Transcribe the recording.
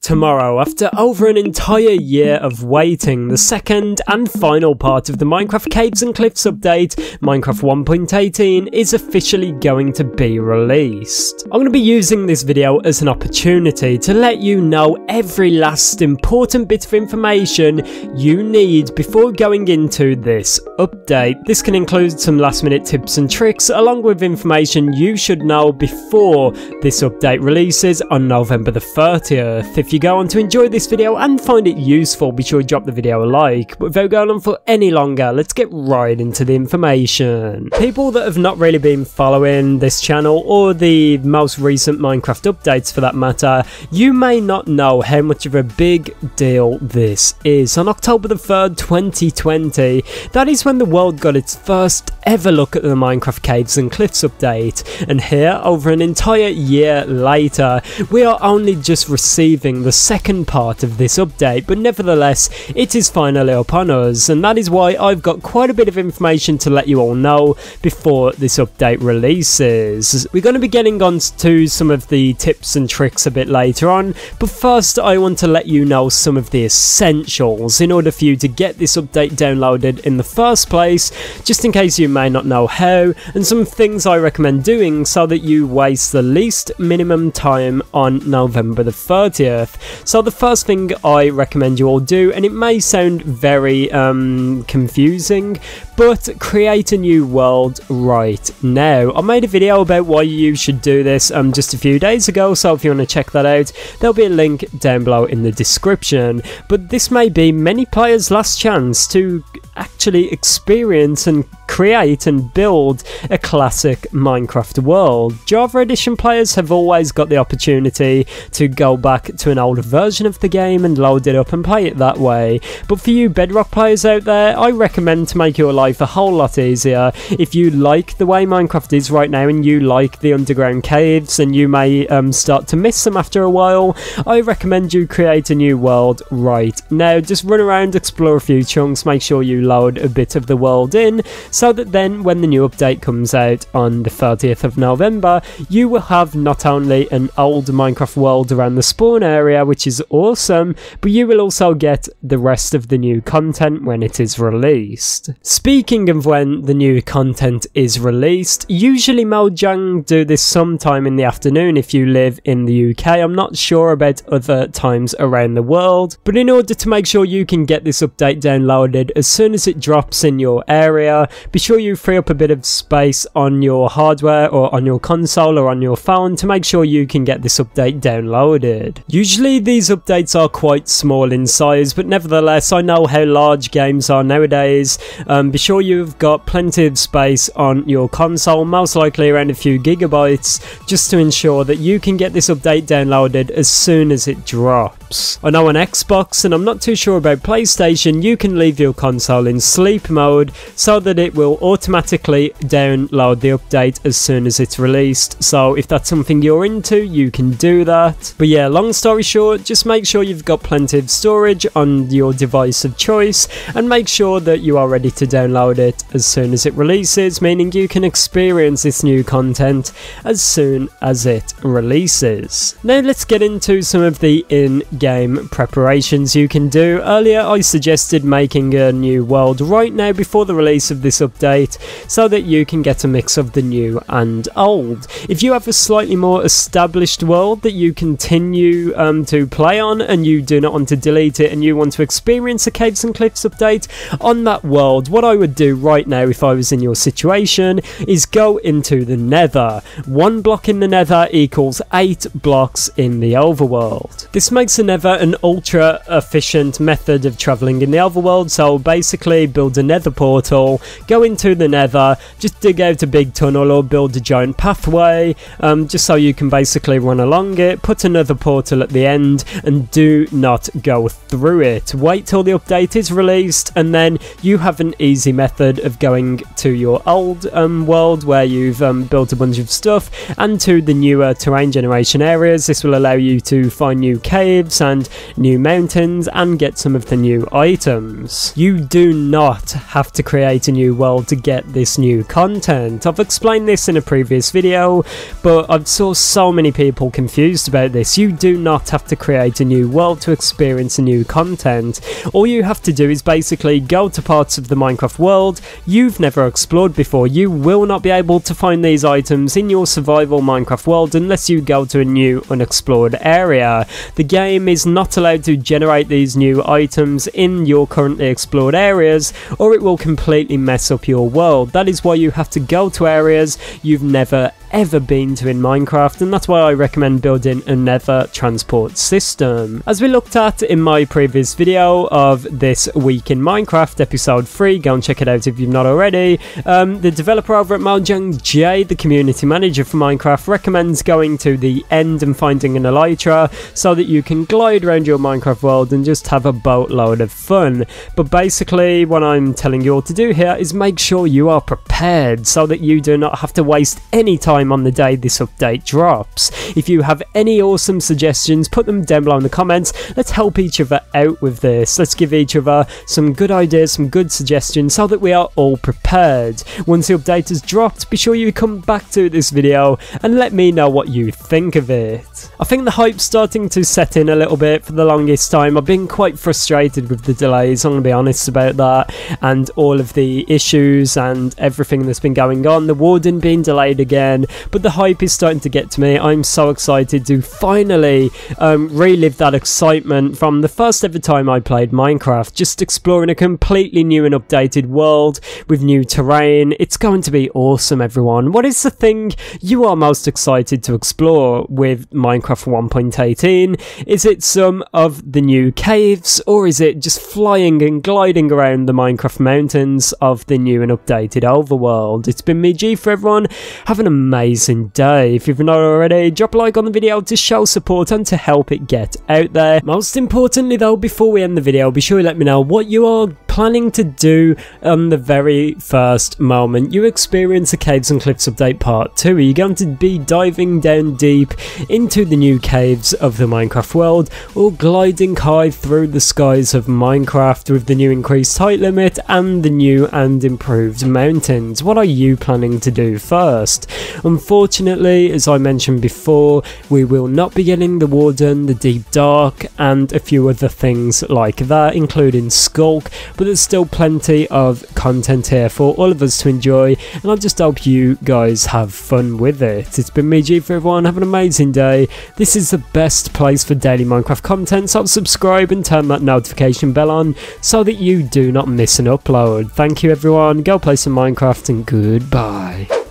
Tomorrow, after over an entire year of waiting, the second and final part of the Minecraft Caves and Cliffs update, Minecraft 1.18, is officially going to be released. I'm going to be using this video as an opportunity to let you know every last important bit of information you need before going into this update. This can include some last minute tips and tricks along with information you should know before this update releases on November the 30th. If you go on to enjoy this video and find it useful, be sure to drop the video a like. But without going on for any longer, let's get right into the information. People that have not really been following this channel or the most recent Minecraft updates for that matter, you may not know how much of a big deal this is. On October the 3rd, 2020, that is when the world got its first ever look at the Minecraft Caves and Cliffs update, and here, over an entire year later, we are only just receiving the second part of this update, but nevertheless, it is finally upon us, and that is why I've got quite a bit of information to let you all know before this update releases. We're going to be getting on to some of the tips and tricks a bit later on, but first I want to let you know some of the essentials in order for you to get this update downloaded in the first place, just in case you may not know how, and some things I recommend doing so that you waste the least minimum time on November the 30th. So the first thing I recommend you all do, and it may sound very confusing, but create a new world right now. I made a video about why you should do this just a few days ago, so if you want to check that out, there'll be a link down below in the description. But this may be many players' last chance to actually experience and create and build a classic Minecraft world. Java Edition players have always got the opportunity to go back to an older version of the game and load it up and play it that way, but for you Bedrock players out there, I recommend to make your life a whole lot easier. If you like the way Minecraft is right now and you like the underground caves and you may start to miss them after a while, I recommend you create a new world right now. Just run around, explore a few chunks, make sure you load a bit of the world in, so that then when the new update comes out on the 30th of November, you will have not only an old Minecraft world around the spawn area, which is awesome, but you will also get the rest of the new content when it is released. Speaking of when the new content is released, usually Mojang do this sometime in the afternoon if you live in the UK. I'm not sure about other times around the world, but in order to make sure you can get this update downloaded as soon as it drops in your area, be sure you free up a bit of space on your hardware or on your console or on your phone to make sure you can get this update downloaded. Usually these updates are quite small in size, but nevertheless I know how large games are nowadays. Be sure you've got plenty of space on your console, most likely around a few gigabytes, just to ensure that you can get this update downloaded as soon as it drops. I know on Xbox, and I'm not too sure about PlayStation, you can leave your console in sleep mode so that it will automatically download the update as soon as it's released. So if that's something you're into, you can do that. But yeah, long story short, just make sure you've got plenty of storage on your device of choice and make sure that you are ready to download it as soon as it releases, meaning you can experience this new content as soon as it releases. Now let's get into some of the in-game preparations you can do. Earlier I suggested making a new world right now before the release of this update so that you can get a mix of the new and old. If you have a slightly more established world that you continue to play on and you do not want to delete it and you want to experience a Caves and Cliffs update on that world, what I would do right now if I was in your situation is go into the Nether. 1 block in the Nether equals 8 blocks in the overworld. This makes the Nether an ultra efficient method of travelling in the overworld, so basically build a Nether portal, go into the Nether, just dig out a big tunnel or build a giant pathway, just so you can basically run along it, put another portal at the end and do not go through it. Wait till the update is released and then you have an easy method of going to your old world where you've built a bunch of stuff and to the newer terrain generation areas. This will allow you to find new caves and new mountains and get some of the new items. You do not have to create a new world world to get this new content. I've explained this in a previous video, but I've saw so many people confused about this. You do not have to create a new world to experience a new content. All you have to do is basically go to parts of the Minecraft world you've never explored before. You will not be able to find these items in your survival Minecraft world unless you go to a new unexplored area. The game is not allowed to generate these new items in your currently explored areas, or it will completely mess up your world. That is why you have to go to areas you've never ever been to in Minecraft, and that's why I recommend building a nether transport system. As we looked at in my previous video of this week in Minecraft, episode 3, go and check it out if you've not already, the developer over at Mojang J, the community manager for Minecraft, recommends going to the end and finding an elytra so that you can glide around your Minecraft world and just have a boatload of fun. But basically what I'm telling you all to do here is make sure you are prepared so that you do not have to waste any time on the day this update drops. If you have any awesome suggestions, put them down below in the comments. Let's help each other out with this. Let's give each other some good ideas, some good suggestions so that we are all prepared. Once the update has dropped, be sure you come back to this video and let me know what you think of it. I think the hype's starting to set in a little bit. For the longest time I've been quite frustrated with the delays, I'm going to be honest about that, and all of the issues and everything that's been going on, the warden being delayed again. But the hype is starting to get to me. I'm so excited to finally relive that excitement from the first ever time I played Minecraft, just exploring a completely new and updated world with new terrain. It's going to be awesome, everyone. What is the thing you are most excited to explore with Minecraft 1.18? Is it some of the new caves, or is it just flying and gliding around the Minecraft mountains of the new and updated overworld? It's been me, ItzJhief, for everyone. Have an amazing day. If you've not already, drop a like on the video to show support and to help it get out there. Most importantly though, before we end the video, be sure you let me know what you are planning to do on the very first moment you experience a Caves and Cliffs update part 2. Are you going to be diving down deep into the new caves of the Minecraft world, or gliding high through the skies of Minecraft with the new increased height limit and the new and improved mountains? What are you planning to do first? Unfortunately, as I mentioned before, we will not be getting the Warden, the Deep Dark, and a few other things like that, including Skulk, but there's still plenty of content here for all of us to enjoy, and I just hope you guys have fun with it. It's been me, ItzJhief, for everyone. Have an amazing day. This is the best place for daily Minecraft content, so subscribe and turn that notification bell on so that you do not miss an upload. Thank you, everyone. Go play some Minecraft, and goodbye.